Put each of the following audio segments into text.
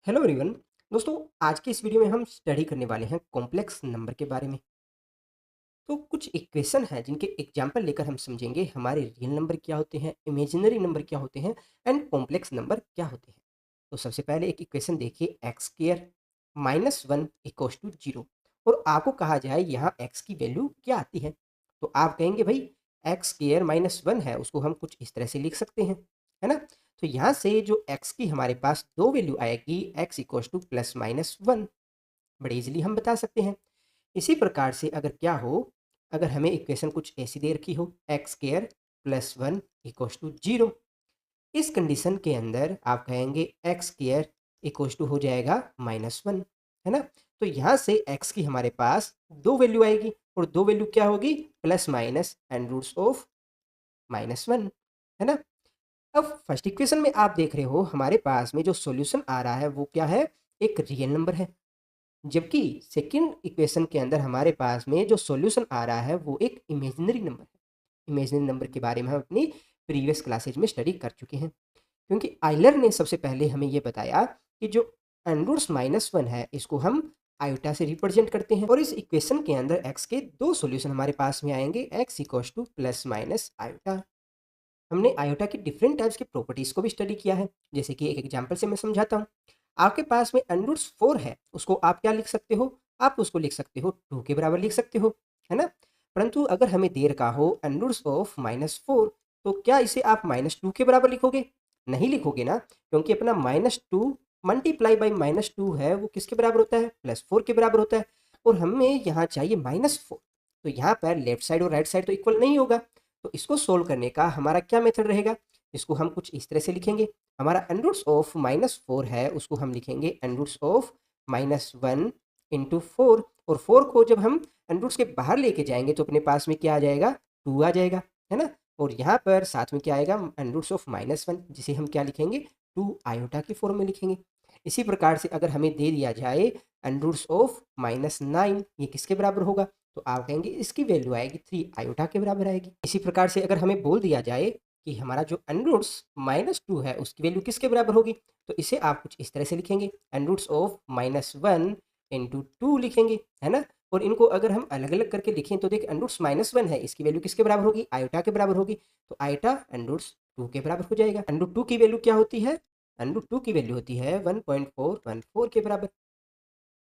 Hello everyone. दोस्तों, आज की इस वीडियो में हम स्टडी करने वाले हैं कॉम्प्लेक्स नंबर के बारे में। तो कुछ इक्वेशन है जिनके एग्जाम्पल लेकर हम समझेंगे हमारे रियल नंबर क्या होते हैं, इमेजिनरी नंबर क्या होते हैं एंड कॉम्प्लेक्स नंबर क्या होते हैं। तो सबसे पहले एक इक्वेशन देखिए, x square minus one equals to zero. और आपको कहा जाए यहाँ एक्स की वैल्यू क्या आती है, तो आप कहेंगे भाई एक्स स्क्वायर माइनस वन है, उसको हम कुछ इस तरह से लिख सकते हैं, है ना। तो यहाँ से जो एक्स की हमारे पास दो वैल्यू आएगी, x equals two plus minus one, बड़े इजीली हम बता सकते हैं। इसी प्रकार से अगर क्या हो, अगर हमें इक्वेशन कुछ ऐसी दे रखी हो, x square plus one equals to zero, इस कंडीशन के अंदर आप कहेंगे एक्स स्क्वायर इक्वल्स टू हो जाएगा माइनस वन, है ना। तो यहाँ से एक्स की हमारे पास दो वैल्यू आएगी और दो वैल्यू क्या होगी, plus minus and roots of minus one, है ना। अब फर्स्ट इक्वेशन में आप देख रहे हो हमारे पास में जो सॉल्यूशन आ रहा है वो क्या है, एक रियल नंबर है। जबकि सेकंड इक्वेशन के अंदर हमारे पास में जो सॉल्यूशन आ रहा है वो एक इमेजिनरी नंबर है। इमेजिनरी नंबर के बारे में हम अपनी प्रीवियस क्लासेज में स्टडी कर चुके हैं, क्योंकि आइलर ने सबसे पहले हमें ये बताया कि जो अंडरूट्स माइनस वन है इसको हम आयोटा से रिप्रेजेंट करते हैं, और इस इक्वेशन के अंदर एक्स के दो सॉल्यूशन हमारे पास में आएंगे, x equals two plus minus iota. हमने आयोटा की डिफरेंट टाइप्स की प्रॉपर्टीज को भी स्टडी किया है, जैसे कि एक एग्जांपल से मैं समझाता हूँ। आपके पास में अंडरूट्स फोर है, उसको आप क्या लिख सकते हो, आप उसको लिख सकते हो टू के बराबर लिख सकते हो, है ना। परंतु अगर हमें दे रखा हो अंडरूट्स ऑफ माइनस फोर, तो क्या इसे आप माइनस टू के बराबर लिखोगे, नहीं लिखोगे ना, क्योंकि अपना minus two multiply by minus two है वो किसके बराबर होता है, प्लस फोर के बराबर होता है। और हमें यहाँ चाहिए माइनस फोर, तो यहाँ पर लेफ्ट साइड और राइट साइड तो इक्वल नहीं होगा। तो इसको सोल्व करने का हमारा क्या मेथड रहेगा, इसको हम कुछ इस तरह से लिखेंगे। हमारा अंडरूट्स ऑफ माइनस फोर है, उसको हम लिखेंगे under roots of minus one into four. और फोर को जब हम अंडरूट्स के बाहर लेके जाएंगे तो अपने पास में क्या आ जाएगा, टू आ जाएगा, है ना। और यहाँ पर साथ में क्या आएगा, अंडरूट्स ऑफ माइनस वन, जिसे हम क्या लिखेंगे, टू आयोटा की फॉर्म में लिखेंगे। इसी प्रकार से अगर हमें दे दिया जाए अंडरूट्स ऑफ माइनस नाइन, ये किसके बराबर होगा, तो आप कहेंगे इसकी वैल्यू आएगी थ्री आयोटा के बराबर आएगी। इसी प्रकार से अगर हमें बोल दिया जाए कि हमारा जो अंडरूट्स माइनस टू है उसकी वैल्यू किसके बराबर होगी, तो इसे आप कुछ इस तरह से लिखेंगे, under roots of minus one into two लिखेंगे, है ना। और इनको अगर हम अलग अलग करके लिखें तो देख, अंडरूट्स माइनस वन है, इसकी वैल्यू किसके बराबर होगी, आयोटा के बराबर होगी, तो आयोटा अंडरूट्स टू के बराबर हो जाएगा। अंडरूट टू की वैल्यू क्या होती है, अंडरूट टू की वैल्यू होती है 1.414 के बराबर।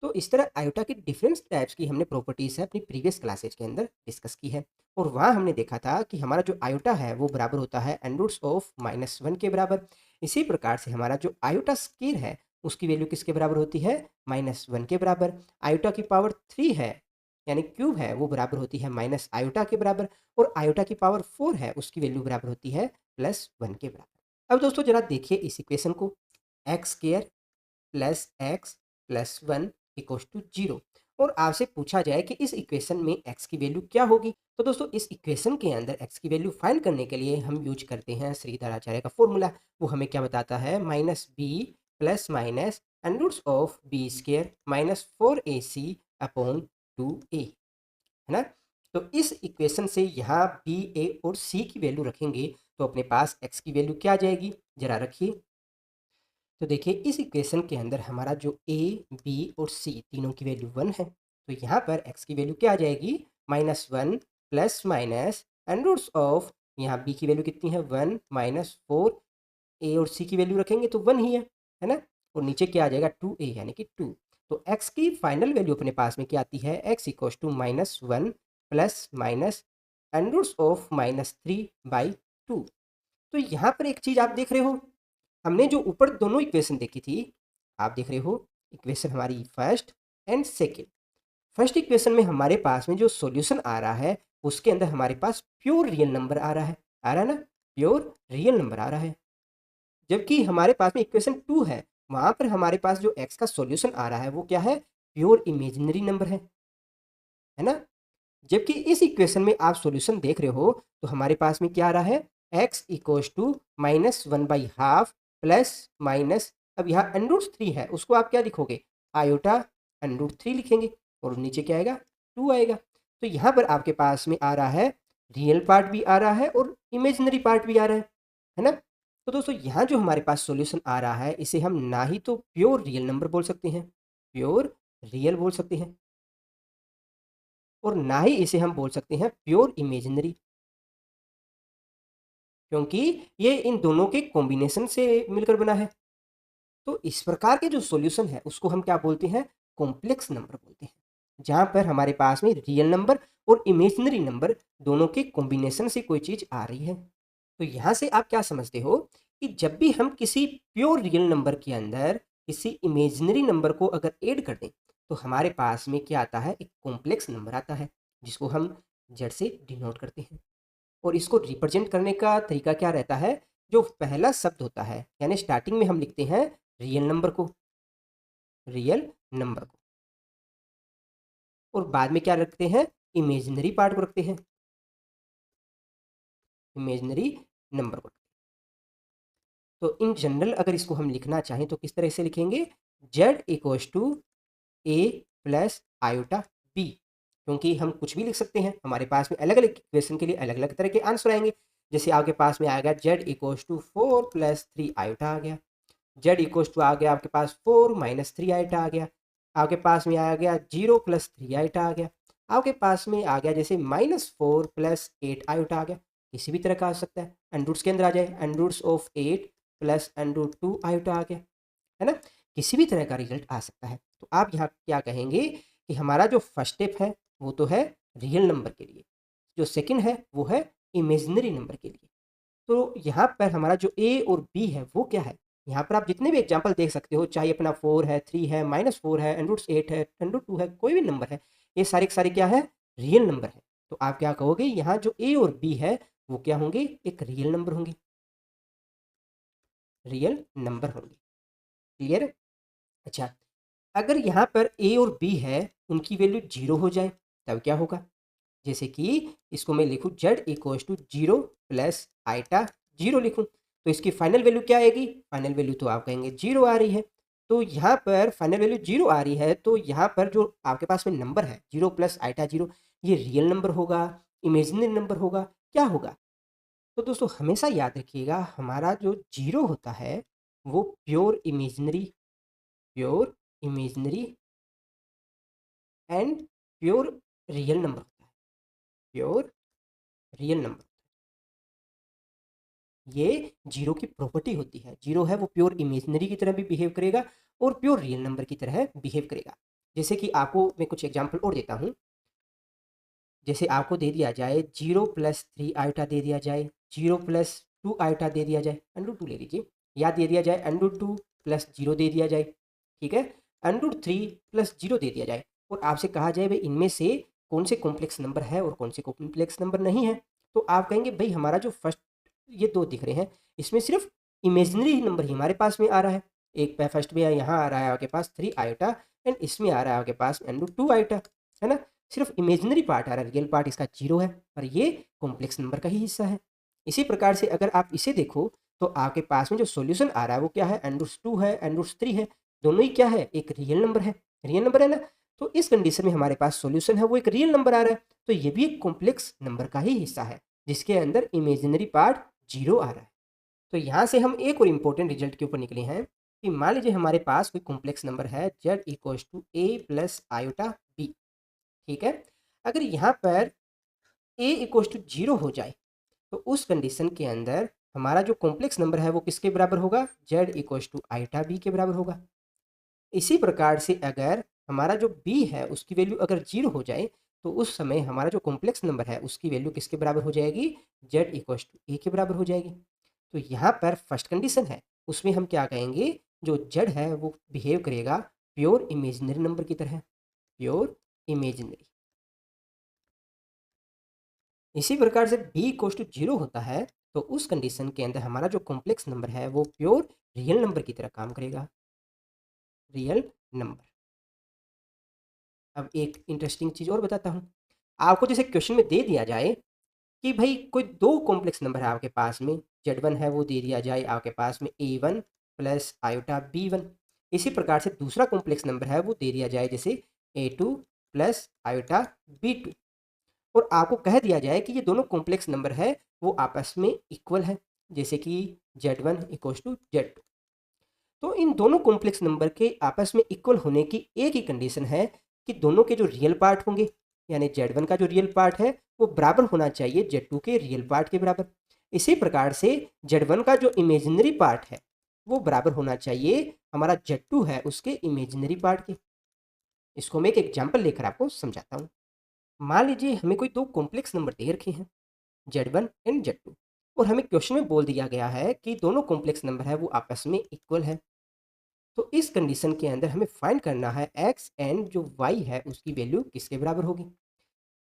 तो इस तरह आयोटा की डिफरेंट टाइप्स की हमने प्रॉपर्टीज है अपनी प्रीवियस क्लासेज के अंदर डिस्कस की है। और वहाँ हमने देखा था कि हमारा जो आयोटा है वो बराबर होता है अंडरूट्स ऑफ माइनस वन के बराबर। इसी प्रकार से हमारा जो आयोटा स्क्वायर है उसकी वैल्यू किसके बराबर होती है, माइनस वन के बराबर। आयोटा की पावर थ्री है, यानी क्यूब है, वो बराबर होती है माइनस आयोटा के बराबर। और आयोटा की पावर फोर है, उसकी वैल्यू बराबर होती है प्लस वन के बराबर। अब दोस्तों जरा देखिए इस इक्वेशन को, x square plus x plus one equals to zero. और आपसे पूछा जाए कि इस इक्वेशन में x की वैल्यू क्या होगी, तो दोस्तों इस इक्वेशन के अंदर x की वैल्यू फाइंड करने के लिए हम यूज करते हैं श्रीधराचार्य का फॉर्मूला। वो हमें क्या बताता है, minus B plus minus under roots of B square minus four A C upon two A, है ना। तो इस इक्वेशन से यहाँ बी ए और सी की वैल्यू रखेंगे तो अपने पास x की वैल्यू क्या आ जाएगी, जरा रखिए। तो देखिए इस इक्वेशन के अंदर हमारा जो ए बी और सी तीनों की वैल्यू वन है, तो यहाँ पर एक्स की वैल्यू क्या आ जाएगी, minus one plus minus roots of, यहाँ बी की वैल्यू कितनी है, वन माइनस फोर, ए और सी की वैल्यू रखेंगे तो वन ही है ना। और नीचे क्या आ जाएगा, टू ए यानी कि टू। तो एक्स की फाइनल वैल्यू अपने पास में क्या आती है, x equals to minus one plus minus roots of minus three by two. तो यहाँ पर एक चीज़ आप देख रहे हो, हमने जो ऊपर दोनों इक्वेशन देखी थी, आप देख रहे हो इक्वेशन हमारी first and second. First equation में हमारे पास में जो सॉल्यूशन आ रहा है उसके अंदर हमारे पास प्योर रियल नंबर आ रहा है, ना, प्योर रियल नंबर आ रहा है। जबकि हमारे पास में इक्वेशन टू है, वहां पर हमारे पास जो एक्स का सॉल्यूशन आ रहा है वो क्या है, प्योर इमेजिनरी नंबर है ना। जबकि इस इक्वेशन में आप सॉल्यूशन देख रहे हो तो हमारे पास में क्या आ रहा है, x equals to minus one by half plus minus, अब यहाँ अंडरूट थ्री है उसको आप क्या लिखोगे, आयोटा अंडरूट थ्री लिखेंगे, और नीचे क्या आएगा, टू आएगा। तो यहाँ पर आपके पास में आ रहा है रियल पार्ट भी आ रहा है और इमेजिनरी पार्ट भी आ रहा है ना। तो दोस्तों यहाँ जो हमारे पास सॉल्यूशन आ रहा है इसे हम ना ही तो प्योर रियल नंबर बोल सकते हैं, प्योर रियल बोल सकते हैं, और ना ही इसे हम बोल सकते हैं प्योर इमेजिनरी, क्योंकि ये इन दोनों के कॉम्बिनेशन से मिलकर बना है। तो इस प्रकार के जो सॉल्यूशन है उसको हम क्या बोलते हैं, कॉम्प्लेक्स नंबर बोलते हैं, जहाँ पर हमारे पास में रियल नंबर और इमेजिनरी नंबर दोनों के कॉम्बिनेशन से कोई चीज़ आ रही है। तो यहाँ से आप क्या समझते हो कि जब भी हम किसी प्योर रियल नंबर के अंदर किसी इमेजिनरी नंबर को अगर ऐड कर दें तो हमारे पास में क्या आता है, एक कॉम्प्लेक्स नंबर आता है, जिसको हम जेड से डिनोट करते हैं। और इसको रिप्रेजेंट करने का तरीका क्या रहता है, जो पहला शब्द होता है यानी स्टार्टिंग में हम लिखते हैं रियल नंबर को, रियल नंबर को, और बाद में क्या रखते हैं, इमेजिनरी पार्ट को रखते हैं, इमेजिनरी नंबर को। तो इन जनरल अगर इसको हम लिखना चाहें तो किस तरह से लिखेंगे, z equals to a plus iota b, क्योंकि हम कुछ भी लिख सकते हैं, हमारे पास में अलग अलग इक्वेशन के लिए अलग अलग तरह के आंसर आएंगे। जैसे आपके पास में आएगा जेड इक्वल्स टू 4 + 3 आयोटा आ गया, जेड इक्वल्स टू आ गया आपके पास 4 - 3 आयोटा आ गया, आपके पास में आ गया 0 + 3 आयोटा आ गया, आपके पास में आ गया जैसे -4 + 8 आयोटा आ गया। किसी भी तरह का आ सकता है, अंडर रूट्स के अंदर आ जाए, अंडर रूट्स ऑफ 8 + √2 आयोटा आ गया, है ना? किसी भी तरह का रिजल्ट आ सकता है। तो आप यहाँ क्या कहेंगे कि हमारा जो फर्स्ट स्टेप है वो तो है रियल नंबर के लिए, जो सेकंड है वो है इमेजिनरी नंबर के लिए। तो यहाँ पर हमारा जो ए और बी है वो क्या है, यहाँ पर आप जितने भी एग्जाम्पल देख सकते हो, चाहे अपना 4 है, 3 है, -4 है, √8 है, √2 है, कोई भी नंबर है, ये सारे के सारे क्या है, रियल नंबर है। तो आप क्या कहोगे, यहाँ जो ए और बी है वो क्या होंगे, एक रियल नंबर होंगे, रियल नंबर होंगे। क्लियर? अच्छा, अगर यहाँ पर ए और बी है उनकी वैल्यू 0 हो जाए तब क्या होगा? जैसे कि इसको मैं लिखूँ जेड इक्वल्स टू 0 + आइटा 0 लिखूँ, तो इसकी फाइनल वैल्यू क्या आएगी? फाइनल वैल्यू तो आप कहेंगे 0 आ रही है। तो यहाँ पर फाइनल वैल्यू 0 आ रही है, तो यहाँ पर जो आपके पास में नंबर है 0 + आइटा 0, ये रियल नंबर होगा, इमेजिनरी नंबर होगा, क्या होगा? तो दोस्तों हमेशा याद रखिएगा, हमारा जो 0 होता है वो pure imaginary and pure real number होता है, प्योर रियल नंबर। ये जीरो की प्रॉपर्टी होती है, जीरो है वो प्योर इमेजिनरी की तरह भी बिहेव करेगा और प्योर रियल नंबर की तरह बिहेव करेगा। जैसे कि आपको मैं कुछ एग्जांपल और देता हूँ, जैसे आपको दे दिया जाए 0 + 3 आयोटा दे दिया जाए, 0 + 2 आयोटा दे दिया जाए, √2 ले लीजिए, या दे दिया जाए √2 + 0 दे दिया जाए, ठीक है, √3 + 0 दे दिया जाए, और आपसे कहा जाए भाई इनमें से कौन से कॉम्प्लेक्स नंबर है और कौन से कॉम्प्लेक्स नंबर नहीं है। तो आप कहेंगे भाई हमारा जो फर्स्ट ये दो दिख रहे हैं इसमें सिर्फ इमेजिनरी नंबर ही हमारे पास में आ रहा है, एक फर्स्ट में यहाँ आ रहा है आपके पास 3 आयोटा एंड इसमें आ रहा है आपके पास √2 आयोटा, है ना? सिर्फ इमेजिनरी पार्ट आ रहा है, रियल पार्ट इसका 0 है और ये कॉम्प्लेक्स नंबर का ही हिस्सा है। इसी प्रकार से अगर आप इसे देखो तो आपके पास में जो सॉल्यूशन आ रहा है वो क्या है, √2 है, √3 है, दोनों ही क्या है, एक रियल नंबर है, रियल नंबर है ना? तो इस कंडीशन में हमारे पास सॉल्यूशन है वो एक रियल नंबर आ रहा है, तो ये भी एक कॉम्प्लेक्स नंबर का ही हिस्सा है जिसके अंदर इमेजिनरी पार्ट 0 आ रहा है। तो यहाँ से हम एक और इम्पोर्टेंट रिजल्ट के ऊपर निकले हैं कि मान लीजिए हमारे पास कोई कॉम्प्लेक्स नंबर है z equals to a plus iota b, ठीक है? अगर यहाँ पर ए इक्वल्स टू 0 हो जाए तो उस कंडीशन के अंदर हमारा जो कॉम्प्लेक्स नंबर है वो किसके बराबर होगा, z equals to iota b के बराबर होगा। इसी प्रकार से अगर हमारा जो बी है उसकी वैल्यू अगर 0 हो जाए तो उस समय हमारा जो कॉम्प्लेक्स नंबर है उसकी वैल्यू किसके बराबर हो जाएगी, जेड इक्वल्स टू ए के बराबर हो जाएगी। तो यहाँ पर फर्स्ट कंडीशन है उसमें हम क्या कहेंगे, जो जेड है वो बिहेव करेगा प्योर इमेजिनरी नंबर की तरह, प्योर इमेजिनरी। इसी प्रकार से बी इक्वल्स टू 0 होता है तो उस कंडीशन के अंदर हमारा जो कॉम्प्लेक्स नंबर है वो प्योर रियल नंबर की तरह काम करेगा, रियल नंबर। अब एक इंटरेस्टिंग चीज़ और बताता हूँ, आपको जैसे क्वेश्चन में दे दिया जाए कि भाई कोई दो कॉम्प्लेक्स नंबर है आपके पास में, Z1 है वो दे दिया जाए आपके पास में A1 प्लस आयोटा B1, इसी प्रकार से दूसरा कॉम्प्लेक्स नंबर है वो दे दिया जाए जैसे A2 प्लस आयोटा B2, और आपको कह दिया जाए कि ये दोनों कॉम्प्लेक्स नंबर है वो आपस में इक्वल है, जैसे कि Z1 इक्वल्स टू Z2। तो इन दोनों कॉम्प्लेक्स नंबर के आपस में इक्वल होने की एक ही कंडीशन है कि दोनों के जो रियल पार्ट होंगे, यानी Z1 का जो रियल पार्ट है वो बराबर होना चाहिए Z2 के रियल पार्ट के बराबर। इसी प्रकार से Z1 का जो इमेजिनरी पार्ट है वो बराबर होना चाहिए हमारा Z2 है उसके इमेजिनरी पार्ट के। इसको मैं एक एग्जाम्पल लेकर आपको समझाता हूँ। मान लीजिए हमें कोई दो कॉम्प्लेक्स नंबर दे रखे हैं, Z1 एंड Z2, और हमें क्वेश्चन में बोल दिया गया है कि दोनों कॉम्प्लेक्स नंबर है वो आपस में इक्वल है। तो इस कंडीशन के अंदर हमें फाइंड करना है x एंड जो y है उसकी वैल्यू किसके बराबर होगी।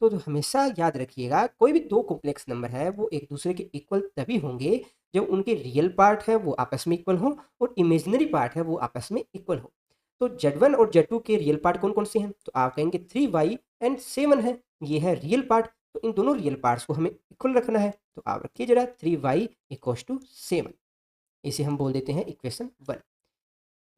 तो हमेशा याद रखिएगा, कोई भी दो कॉम्प्लेक्स नंबर है वो एक दूसरे के इक्वल तभी होंगे जब उनके रियल पार्ट है वो आपस में इक्वल हो और इमेजिनरी पार्ट है वो आपस में इक्वल हो। तो Z1 और Z2 के रियल पार्ट कौन कौन से हैं, तो आप कहेंगे 3y एंड 7 है, ये है रियल पार्ट। तो इन दोनों रियल पार्ट्स को हमें इक्वल रखना है, तो आप रखिए जरा 3y इक्वल्स टू 7। इसे हम बोल देते हैं इक्वेशन 1।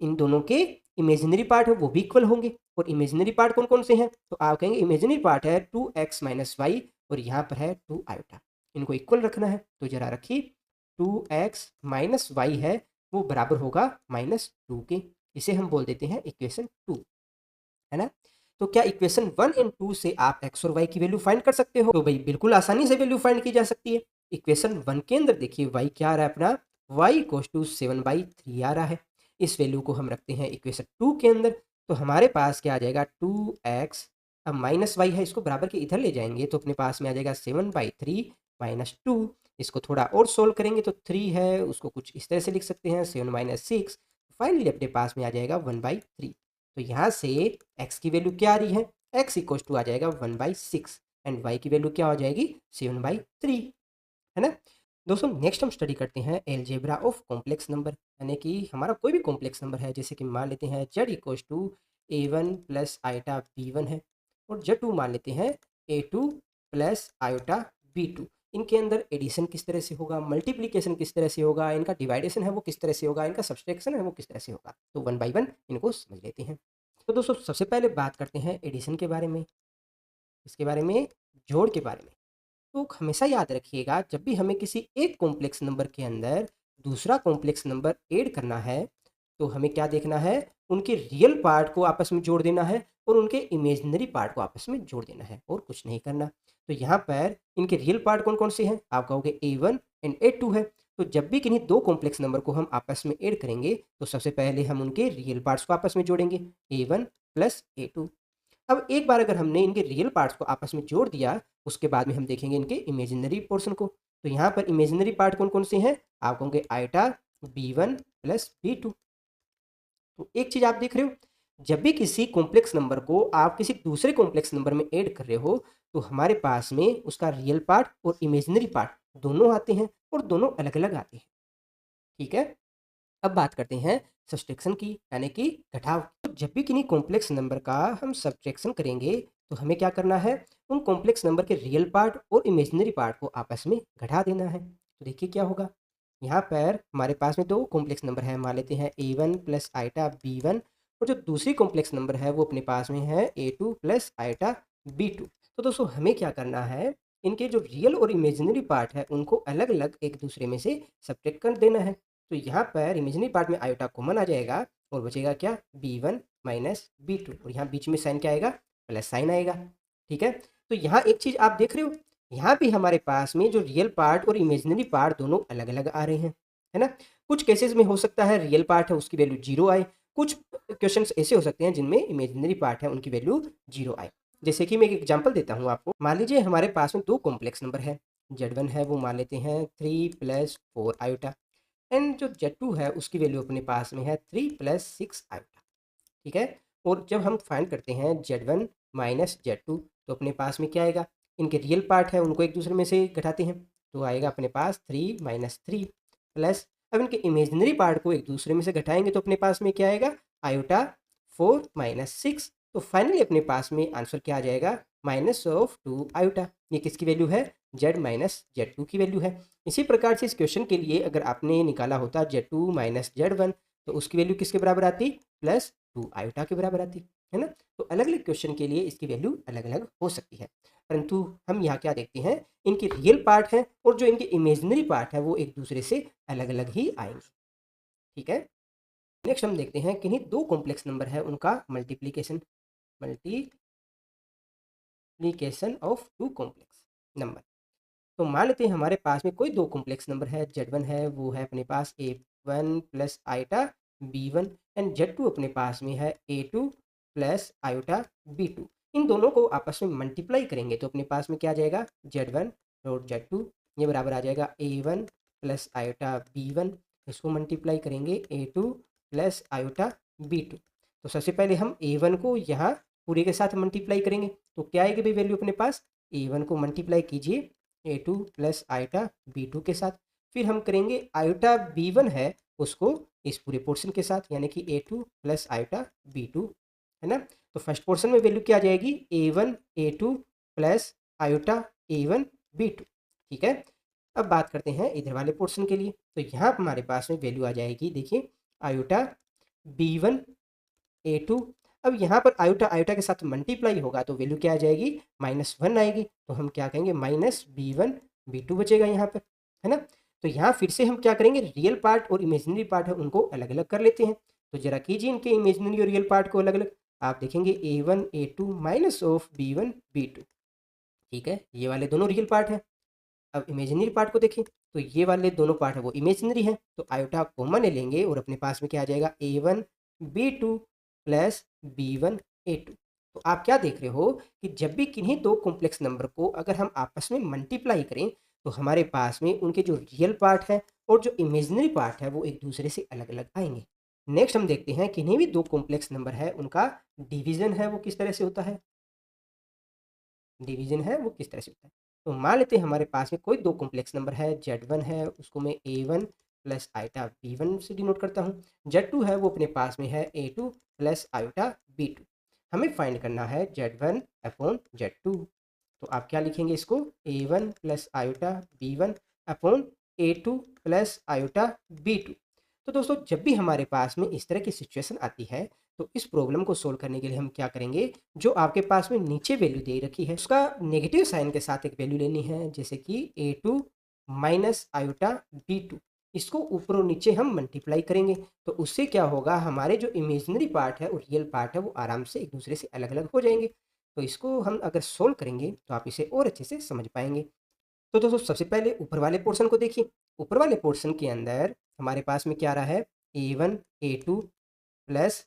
इन दोनों के इमेजिनरी पार्ट है वो भी इक्वल होंगे, और इमेजिनरी पार्ट कौन कौन से हैं, तो आप कहेंगे इमेजिनरी पार्ट है 2x माइनस वाई और यहाँ पर है 2 आयोटा। इनको इक्वल रखना है, तो जरा रखिए 2x माइनस वाई है वो बराबर होगा -2 के। इसे हम बोल देते हैं इक्वेशन 2, है ना। तो क्या इक्वेशन 1 एंड 2 से आप x और y की वैल्यू फाइंड कर सकते हो, तो भाई बिल्कुल आसानी से वैल्यू फाइंड की जा सकती है। इक्वेशन 1 के अंदर देखिए y क्या आ रहा है अपना, y इक्वल्स टू 7/3 आ रहा है। इस वैल्यू को हम रखते हैं इक्वेशन 2 के अंदर, तो हमारे पास क्या आ जाएगा 2x, अब माइनस वाई है इसको बराबर के इधर ले जाएंगे तो अपने पास में आ जाएगा 7/3 माइनस 2। इसको थोड़ा और सोल्व करेंगे तो 3 है उसको कुछ इस तरह से लिख सकते हैं 7 माइनस 6, फाइनली अपने पास में आ जाएगा 1/3। तो यहाँ से x की वैल्यू क्या आ रही है, x इक्वल्स टू आ जाएगा 1/6 एंड y की वैल्यू क्या हो जाएगी 7/3, है ना। दोस्तों नेक्स्ट हम स्टडी करते हैं एलजेब्रा ऑफ कॉम्प्लेक्स नंबर, यानी कि हमारा कोई भी कॉम्प्लेक्स नंबर है, जैसे कि मान लेते हैं z equals to a1 plus iota b1 है, और z2 मान लेते हैं a2 प्लस आयोटा b2। इनके अंदर एडिशन किस तरह से होगा, मल्टीप्लीकेशन किस तरह से होगा, इनका डिवाइडेशन है वो किस तरह से होगा, इनका सब्सट्रैक्शन है वो किस तरह से होगा, तो 1 बाई 1 इनको समझ लेते हैं। तो दोस्तों सबसे पहले बात करते हैं एडिशन के बारे में, इसके बारे में, जोड़ के बारे में। तो हमेशा याद रखिएगा, जब भी हमें किसी एक कॉम्प्लेक्स नंबर के अंदर दूसरा कॉम्प्लेक्स नंबर ऐड करना है तो हमें क्या देखना है, उनके रियल पार्ट को आपस में जोड़ देना है और उनके इमेजिनरी पार्ट को आपस में जोड़ देना है और कुछ नहीं करना। तो यहाँ पर इनके रियल पार्ट कौन कौन से हैं, आप कहोगे a1 एंड a2 है। तो जब भी किन्हीं दो कॉम्प्लेक्स नंबर को हम आपस में ऐड करेंगे तो सबसे पहले हम उनके रियल पार्ट्स को आपस में जोड़ेंगे, a1 प्लस a2। अब एक बार अगर हमने इनके रियल पार्ट्स को आपस में जोड़ दिया, उसके बाद में हम देखेंगे इनके इमेजिनरी पोर्शन को। तो यहाँ पर इमेजिनरी पार्ट कौन कौन से हैं, आप कहोगे आयोटा b1 प्लस b2। तो एक चीज़ आप देख रहे हो, जब भी किसी कॉम्प्लेक्स नंबर को आप किसी दूसरे कॉम्प्लेक्स नंबर में ऐड कर रहे हो तो हमारे पास में उसका रियल पार्ट और इमेजिनरी पार्ट दोनों आते हैं और दोनों अलग अलग आते हैं, ठीक है। अब बात करते हैं सब्सट्रैक्शन की, यानी कि घटाव। तो जब भी किन्हीं कॉम्प्लेक्स नंबर का हम सब्सट्रैक्शन करेंगे तो हमें क्या करना है, उन कॉम्प्लेक्स नंबर के रियल पार्ट और इमेजिनरी पार्ट को आपस में घटा देना है। तो देखिए क्या होगा, यहाँ पर हमारे पास में दो कॉम्प्लेक्स नंबर है, मान लेते हैं a1 प्लस आयोटा b1, और जो दूसरी कॉम्प्लेक्स नंबर है वो अपने पास में है a2 प्लस आयोटा b2। तो दोस्तों हमें क्या करना है, इनके जो रियल और इमेजिनरी पार्ट है उनको अलग अलग एक दूसरे में से सब्ट्रैक्ट कर देना है। तो यहाँ पर इमेजिनरी पार्ट में आयोटा कॉमन आ जाएगा और बचेगा क्या b1 माइनस b2, और यहाँ बीच में साइन क्या आएगा, प्लस साइन आएगा, ठीक है। तो यहाँ एक चीज़ आप देख रहे हो, यहाँ भी हमारे पास में जो रियल पार्ट और इमेजिनरी पार्ट दोनों अलग अलग आ रहे हैं, है ना। कुछ केसेस में हो सकता है रियल पार्ट है उसकी वैल्यू 0 आए, कुछ क्वेश्चंस ऐसे हो सकते हैं जिनमें इमेजिनरी पार्ट है उनकी वैल्यू 0 आए। जैसे कि मैं एक एग्जांपल देता हूँ आपको, मान लीजिए हमारे पास में दो कॉम्प्लेक्स नंबर है, z1 है वो मान लेते हैं 3 प्लस 4 आयोटा, एंड जो z2 है उसकी वैल्यू अपने पास में है 3 प्लस 6 आयोटा, ठीक है। और जब हम फाइंड करते हैं z1 माइनस z2 तो अपने पास में क्या आएगा, इनके रियल पार्ट है उनको एक दूसरे में से घटाते हैं तो आएगा अपने पास 3 माइनस 3 प्लस, अब इनके इमेजिनरी पार्ट को एक दूसरे में से घटाएंगे तो अपने पास में क्या आएगा, आयोटा 4 माइनस 6। तो फाइनली अपने पास में आंसर क्या आ जाएगा, -2 आयोटा। ये किसकी वैल्यू है, z माइनस z2 की वैल्यू है। इसी प्रकार से इस क्वेश्चन के लिए अगर आपने निकाला होता z2 माइनस z1 तो उसकी वैल्यू किसके बराबर आती, +2 आयोटा के बराबर आती। है ना। तो अलग अलग क्वेश्चन के लिए इसकी वैल्यू अलग अलग हो सकती है, परंतु हम यहाँ क्या देखते हैं, इनके रियल पार्ट है और जो इनके इमेजिनरी पार्ट है वो एक दूसरे से अलग अलग ही आएंगे। ठीक है, नेक्स्ट हम देखते हैं किन्हीं दो कॉम्प्लेक्स नंबर है उनका multiplication of two complex number. तो मान लेते हैं हमारे पास में कोई दो कॉम्प्लेक्स नंबर है, Z1 है वो है अपने पास A1 plus iota B1 and Z2 अपने पास में है A2 प्लस आयोटा B2। इन दोनों को आपस में मल्टीप्लाई करेंगे तो अपने पास में क्या आ जाएगा, Z1 और Z2 ये बराबर आ जाएगा A1 प्लस आयोटा B1, इसको मल्टीप्लाई करेंगे A2 प्लस आयोटा B2। तो सबसे पहले हम A1 को यहाँ पूरे के साथ मल्टीप्लाई करेंगे तो क्या आएगी भाई वैल्यू अपने पास, A1 को मल्टीप्लाई कीजिए A2 प्लस आयोटा B2 के साथ, फिर हम करेंगे आयोटा B1 है उसको इस पूरे पोर्शन के साथ यानी कि A2 प्लस आयोटा B2, है ना। तो फर्स्ट पोर्शन में वैल्यू क्या आ जाएगी, A1 A2 plus iota A1 B2। ठीक है, अब बात करते हैं इधर वाले पोर्शन के लिए, तो यहाँ हमारे पास में वैल्यू आ जाएगी, देखिए आयोटा B1 A2। अब यहाँ पर आयोटा आयोटा के साथ मल्टीप्लाई होगा तो वैल्यू क्या आ जाएगी, -1 आएगी, तो हम क्या कहेंगे -B1 B2 बचेगा यहाँ पर, है ना। तो यहाँ फिर से हम क्या करेंगे, रियल पार्ट और इमेजिनरी पार्ट है उनको अलग अलग कर लेते हैं। तो जरा कीजिए इनके इमेजिनरी और रियल पार्ट को अलग अलग, आप देखेंगे A1 A2 minus of B1 B2। ठीक है, ये वाले दोनों रियल पार्ट हैं। अब इमेजिनरी पार्ट को देखें तो ये वाले दोनों पार्ट है वो इमेजिनरी है, तो आयोटा कॉमन ले लेंगे और अपने पास में क्या आ जाएगा, A1 B2 plus B1 A2। तो आप क्या देख रहे हो कि जब भी किन्हीं दो कॉम्प्लेक्स नंबर को अगर हम आपस में मल्टीप्लाई करें तो हमारे पास में उनके जो रियल पार्ट है और जो इमेजिनरी पार्ट है वो एक दूसरे से अलग अलग आएंगे। नेक्स्ट हम देखते हैं किन्हीं भी दो कॉम्प्लेक्स नंबर है उनका डिवीजन है वो किस तरह से होता है, डिवीजन है वो किस तरह से होता है। तो मान लेते हैं हमारे पास में कोई दो कॉम्प्लेक्स नंबर है, Z1 है उसको मैं A1 प्लस आयोटा B1 से डिनोट करता हूँ, Z2 है वो अपने पास में है A2 प्लस आयोटा B2। हमें फाइंड करना है Z1 अपॉन Z2, तो आप क्या लिखेंगे इसको, A1 plus iota B1 upon A2 plus iota B2। तो दोस्तों जब भी हमारे पास में इस तरह की सिचुएशन आती है तो इस प्रॉब्लम को सोल्व करने के लिए हम क्या करेंगे, जो आपके पास में नीचे वैल्यू दे रखी है उसका नेगेटिव साइन के साथ एक वैल्यू लेनी है, जैसे कि A2 माइनस आयोटा B2, इसको ऊपर और नीचे हम मल्टीप्लाई करेंगे तो उससे क्या होगा, हमारे जो इमेजिनरी पार्ट है और रियल पार्ट है वो आराम से एक दूसरे से अलग अलग हो जाएंगे। तो इसको हम अगर सोल्व करेंगे तो आप इसे और अच्छे से समझ पाएंगे। तो दोस्तों सबसे पहले ऊपर वाले पोर्शन को देखिए, ऊपर वाले पोर्शन के अंदर हमारे पास में क्या रहा है, A1 A2 प्लस,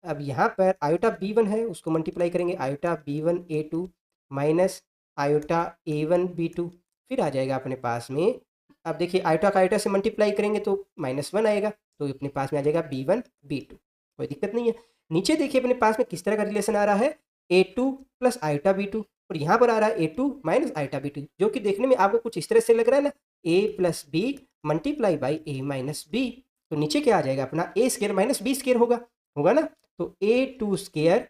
अब यहाँ पर आयोटा B1 है उसको मल्टीप्लाई करेंगे iota B1 A2 minus iota A1 B2, फिर आ जाएगा अपने पास में, अब देखिए आयोटा का आयोटा से मल्टीप्लाई करेंगे तो -1 आएगा, तो अपने पास में आ जाएगा B1 B2, कोई दिक्कत नहीं है। नीचे देखिए अपने पास में किस तरह का रिलेशन आ रहा है, A2 प्लस आयोटा B2 और यहाँ पर आ रहा है A2 माइनस आयोटा B2, जो कि देखने में आपको कुछ इस तरह से लग रहा है ना, A plus B multiply by A minus B। तो नीचे क्या आ जाएगा अपना A square minus B square होगा, होगा ना। तो A2 square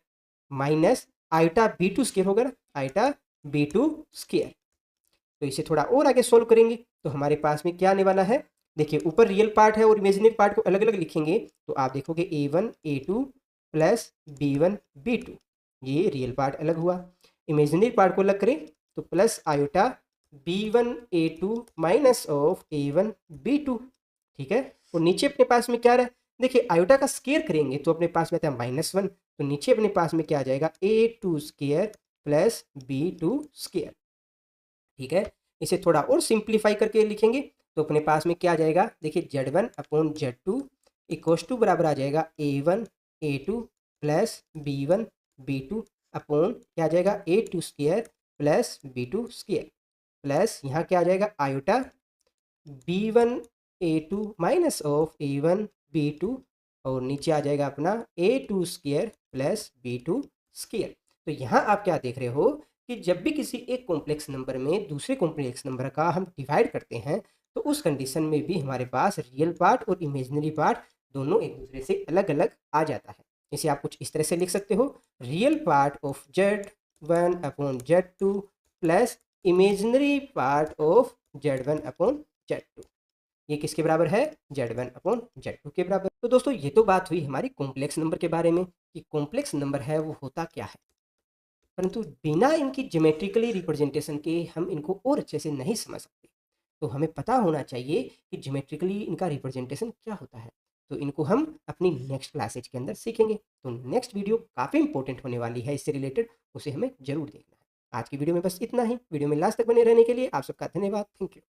minus iota B2 square होगा ना, आयोटा B2 स्केयर। तो इसे थोड़ा और आगे सोल्व करेंगे तो हमारे पास में क्या आने वाला है, देखिए ऊपर रियल पार्ट है और इमेजिनरी पार्ट को अलग अलग लिखेंगे तो आप देखोगे A1 A2 plus B1 B2, ये रियल पार्ट अलग हुआ, इमेजिनरी पार्ट को अलग करें तो plus iota B1 A2 minus of A1 B2। ठीक है, और नीचे अपने पास में क्या रहा है, देखिए आयोटा का स्केयर करेंगे तो अपने पास में आता है -1, तो नीचे अपने पास में क्या आ जाएगा, A2 square plus B2 square. ठीक है, इसे थोड़ा और सिंप्लीफाई करके लिखेंगे तो अपने पास में क्या आ जाएगा, देखिए Z1 upon Z2 equals to बराबर आ जाएगा A1 A2 plus B1 B2 upon क्या आ जाएगा A2 square plus B2 square, plus यहाँ क्या आ जाएगा iota B1 A2 minus of A1 B2 और नीचे आ जाएगा अपना A2 square plus B2 square. तो यहाँ आप क्या देख रहे हो कि जब भी किसी एक कॉम्प्लेक्स नंबर में दूसरे कॉम्प्लेक्स नंबर का हम डिवाइड करते हैं तो उस कंडीशन में भी हमारे पास रियल पार्ट और इमेजिनरी पार्ट दोनों एक दूसरे से अलग अलग आ जाता है। इसे आप कुछ इस तरह से लिख सकते हो, real part of Z1 upon Z2 plus imaginary part of Z1 upon Z2, ये किसके बराबर है, Z1 अपॉन Z2 के बराबर। तो दोस्तों ये तो बात हुई हमारी कॉम्प्लेक्स नंबर के बारे में। कि कॉम्प्लेक्स नंबर है वो होता क्या है, परंतु बिना इनकी ज्योमेट्रिकली रिप्रेजेंटेशन के हम इनको और अच्छे से नहीं समझ सकते। तो हमें पता होना चाहिए कि ज्योमेट्रिकली इनका रिप्रेजेंटेशन क्या होता है। तो इनको हम अपनी नेक्स्ट क्लासेज के अंदर सीखेंगे। तो नेक्स्ट वीडियो काफ़ी इंपॉर्टेंट होने वाली है इससे रिलेटेड, उसे हमें जरूर देखना है। आज की वीडियो में बस इतना ही। वीडियो में लास्ट तक बने रहने के लिए आप सबका धन्यवाद। Thank you.